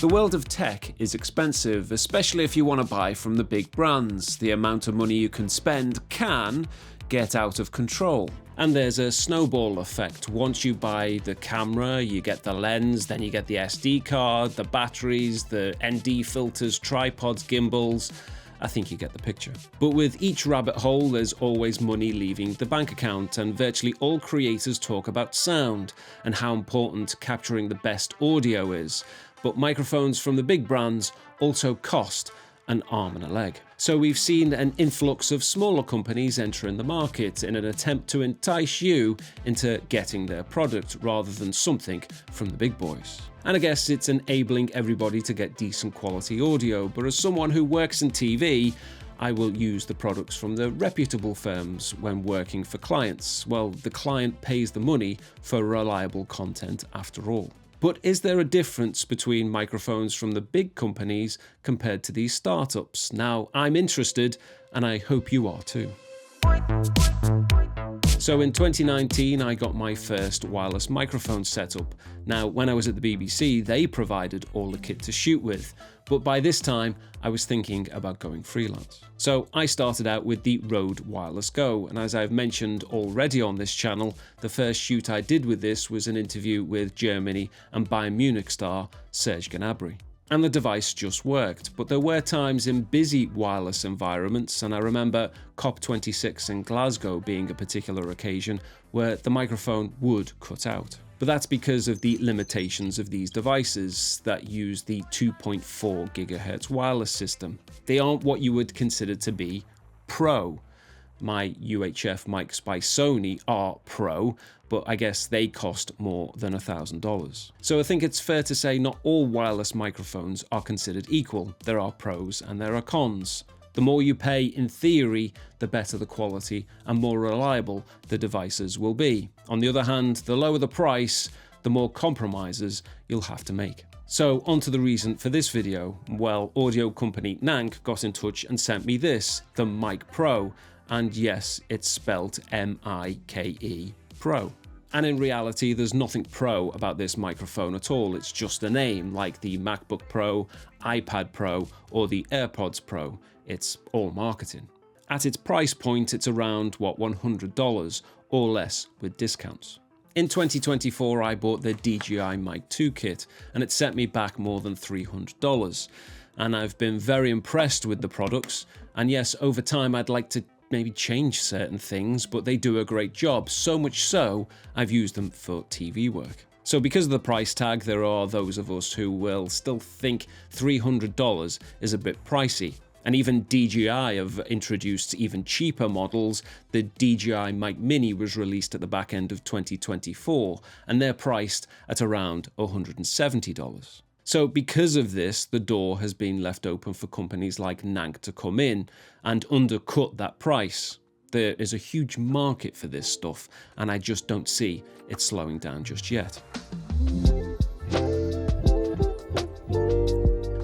The world of tech is expensive, especially if you want to buy from the big brands. The amount of money you can spend can get out of control. And there's a snowball effect. Once you buy the camera, you get the lens, then you get the SD card, the batteries, the ND filters, tripods, gimbals. I think you get the picture. But with each rabbit hole, there's always money leaving the bank account, and virtually all creators talk about sound and how important capturing the best audio is. But microphones from the big brands also cost an arm and a leg. So we've seen an influx of smaller companies entering the market in an attempt to entice you into getting their product rather than something from the big boys. And I guess it's enabling everybody to get decent quality audio, but as someone who works in TV, I will use the products from the reputable firms when working for clients. Well, the client pays the money for reliable content after all. But is there a difference between microphones from the big companies compared to these startups? Now, I'm interested, and I hope you are too. So in 2019, I got my first wireless microphone setup. Now, when I was at the BBC, they provided all the kit to shoot with, but by this time, I was thinking about going freelance. So I started out with the Rode Wireless Go, and as I've mentioned already on this channel, the first shoot I did with this was an interview with Germany and Bayern Munich star Serge Gnabry. And the device just worked, but there were times in busy wireless environments, and I remember COP26 in Glasgow being a particular occasion where the microphone would cut out. But that's because of the limitations of these devices that use the 2.4 GHz wireless system. They aren't what you would consider to be pro. My UHF mics by Sony are pro, but I guess they cost more than $1,000. So I think it's fair to say not all wireless microphones are considered equal. There are pros and there are cons. The more you pay, in theory, the better the quality and more reliable the devices will be. On the other hand, the lower the price, the more compromises you'll have to make. So onto the reason for this video. Well, audio company Nank got in touch and sent me this, the Mike Pro. And yes, it's spelled M-I-K-E Pro. And in reality, there's nothing pro about this microphone at all. It's just a name, like the MacBook Pro, iPad Pro, or the AirPods Pro. It's all marketing. At its price point, it's around, $100 or less with discounts. In 2024, I bought the DJI Mic 2 kit, and it set me back more than $300. And I've been very impressed with the products. And yes, over time, I'd like to maybe change certain things, but they do a great job, so much so I've used them for TV work. So because of the price tag, there are those of us who will still think $300 is a bit pricey. And even DJI have introduced even cheaper models. The DJI Mic Mini was released at the back end of 2024, and they're priced at around $170. So because of this, the door has been left open for companies like Nank to come in and undercut that price. There is a huge market for this stuff, and I just don't see it slowing down just yet.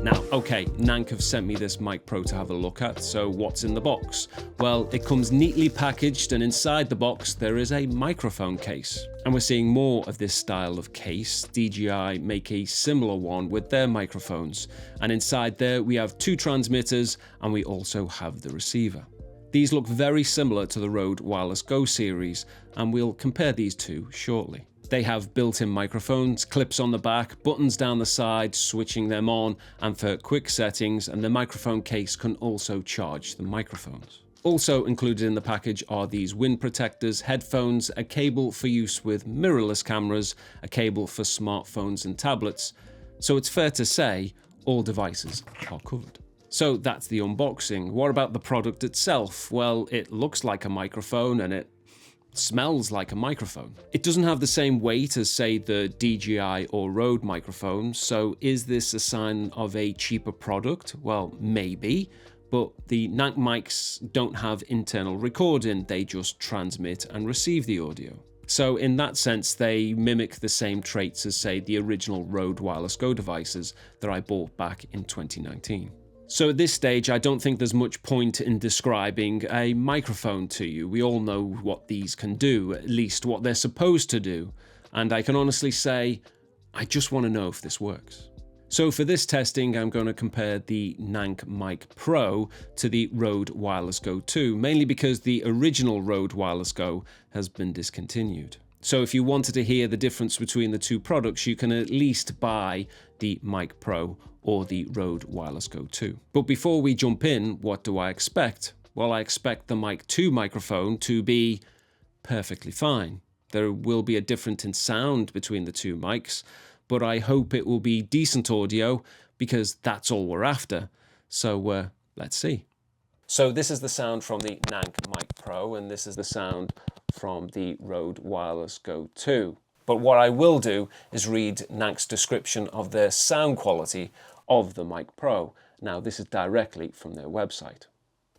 Now, okay, Nank have sent me this Mic Pro to have a look at, so what's in the box? Well, it comes neatly packaged, and inside the box there is a microphone case. And we're seeing more of this style of case. DJI make a similar one with their microphones. And inside there we have 2 transmitters, and we also have the receiver. These look very similar to the Rode Wireless Go series, and we'll compare these two shortly. They have built-in microphones, clips on the back, buttons down the side, switching them on, and for quick settings, and the microphone case can also charge the microphones. Also included in the package are these wind protectors, headphones, a cable for use with mirrorless cameras, a cable for smartphones and tablets. So it's fair to say all devices are covered. So that's the unboxing. What about the product itself? Well, it looks like a microphone and it smells like a microphone. It doesn't have the same weight as, say, the DJI or Rode microphones, so is this a sign of a cheaper product? Well, maybe, but the Nank mics don't have internal recording, they just transmit and receive the audio. So in that sense, they mimic the same traits as, say, the original Rode Wireless Go devices that I bought back in 2019. So at this stage, I don't think there's much point in describing a microphone to you. We all know what these can do, at least what they're supposed to do. And I can honestly say, I just want to know if this works. So for this testing, I'm going to compare the Nank Mike Pro to the Rode Wireless Go 2, mainly because the original Rode Wireless Go has been discontinued. So if you wanted to hear the difference between the two products, you can at least buy the Mike Pro or the Rode Wireless Go 2. But before we jump in, what do I expect? Well, I expect the Mic 2 microphone to be perfectly fine. There will be a difference in sound between the two mics, but I hope it will be decent audio because that's all we're after. So let's see. So this is the sound from the Nank Mike Pro, and this is the sound from the Rode Wireless Go 2. But what I will do is read Nank's description of the sound quality of the Mike Pro. Now, this is directly from their website.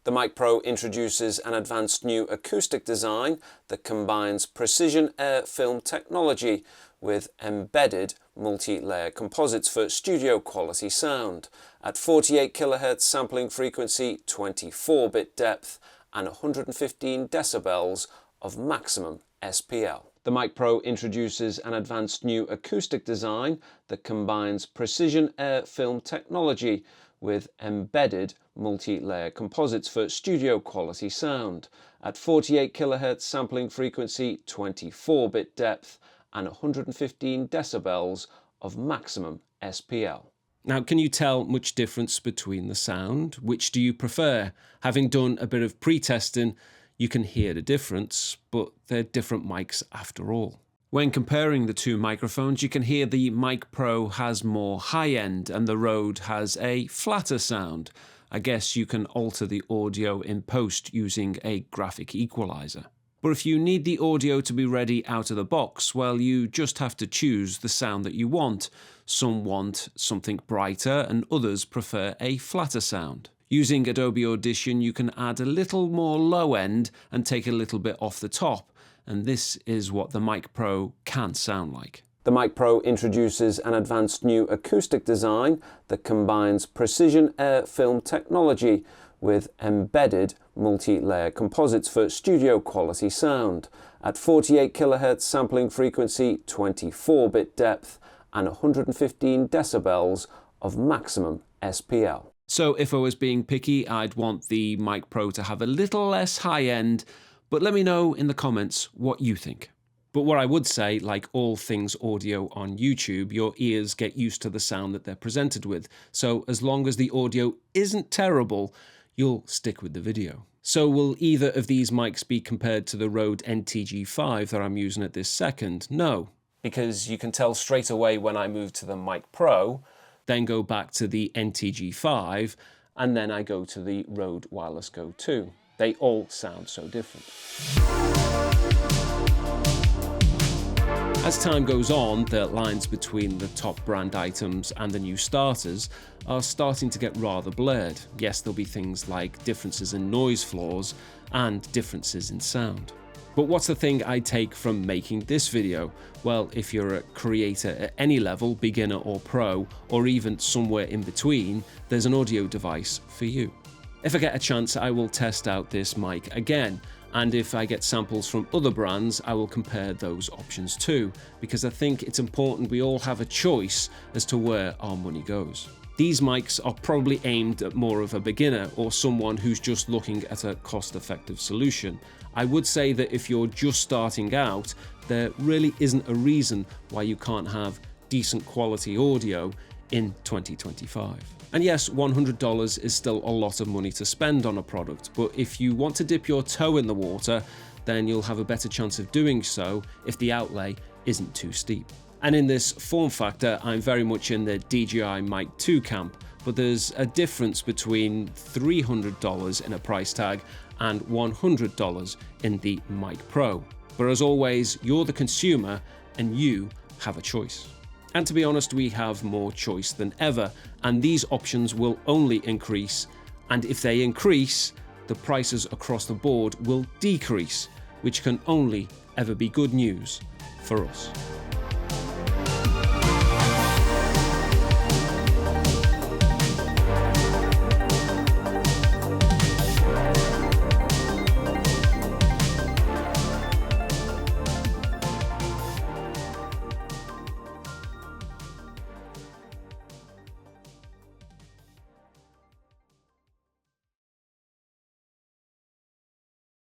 The Mike Pro introduces an advanced new acoustic design that combines precision air film technology with embedded multi-layer composites for studio quality sound at 48 kHz sampling frequency, 24-bit depth and 115 decibels of maximum SPL. The Mike Pro introduces an advanced new acoustic design that combines precision air film technology with embedded multi-layer composites for studio quality sound at 48 kHz sampling frequency, 24-bit depth and 115 decibels of maximum SPL. Now, can you tell much difference between the sound? Which do you prefer? Having done a bit of pre-testing, you can hear the difference, but they're different mics after all. When comparing the two microphones, you can hear the Mike Pro has more high-end and the Rode has a flatter sound. I guess you can alter the audio in post using a graphic equalizer. But if you need the audio to be ready out of the box, well, you just have to choose the sound that you want. Some want something brighter and others prefer a flatter sound. Using Adobe Audition, you can add a little more low end and take a little bit off the top. And this is what the Mike Pro can sound like. The Mike Pro introduces an advanced new acoustic design that combines precision air film technology with embedded multi-layer composites for studio quality sound at 48 kHz sampling frequency, 24-bit depth and 115 decibels of maximum SPL. So if I was being picky, I'd want the Mike Pro to have a little less high end, but let me know in the comments what you think. But what I would say, like all things audio on YouTube, your ears get used to the sound that they're presented with. So as long as the audio isn't terrible, you'll stick with the video. So will either of these mics be compared to the Rode NTG5 that I'm using at this second? No, because you can tell straight away when I move to the Mike Pro, then go back to the NTG5, and then I go to the Rode Wireless Go 2. They all sound so different. As time goes on, the lines between the top brand items and the new starters are starting to get rather blurred. Yes, there'll be things like differences in noise floors and differences in sound. But what's the thing I take from making this video? Well, if you're a creator at any level, beginner or pro, or even somewhere in between, there's an audio device for you. If I get a chance, I will test out this mic again. And if I get samples from other brands, I will compare those options too, because I think it's important we all have a choice as to where our money goes. These mics are probably aimed at more of a beginner or someone who's just looking at a cost-effective solution. I would say that if you're just starting out, there really isn't a reason why you can't have decent quality audio in 2025. And yes, $100 is still a lot of money to spend on a product, but if you want to dip your toe in the water, then you'll have a better chance of doing so if the outlay isn't too steep. And in this form factor, I'm very much in the DJI Mic 2 camp, but there's a difference between $300 in a price tag and $100 in the Mic Pro. But as always, you're the consumer and you have a choice. And to be honest, we have more choice than ever, and these options will only increase. And if they increase, the prices across the board will decrease, which can only ever be good news for us.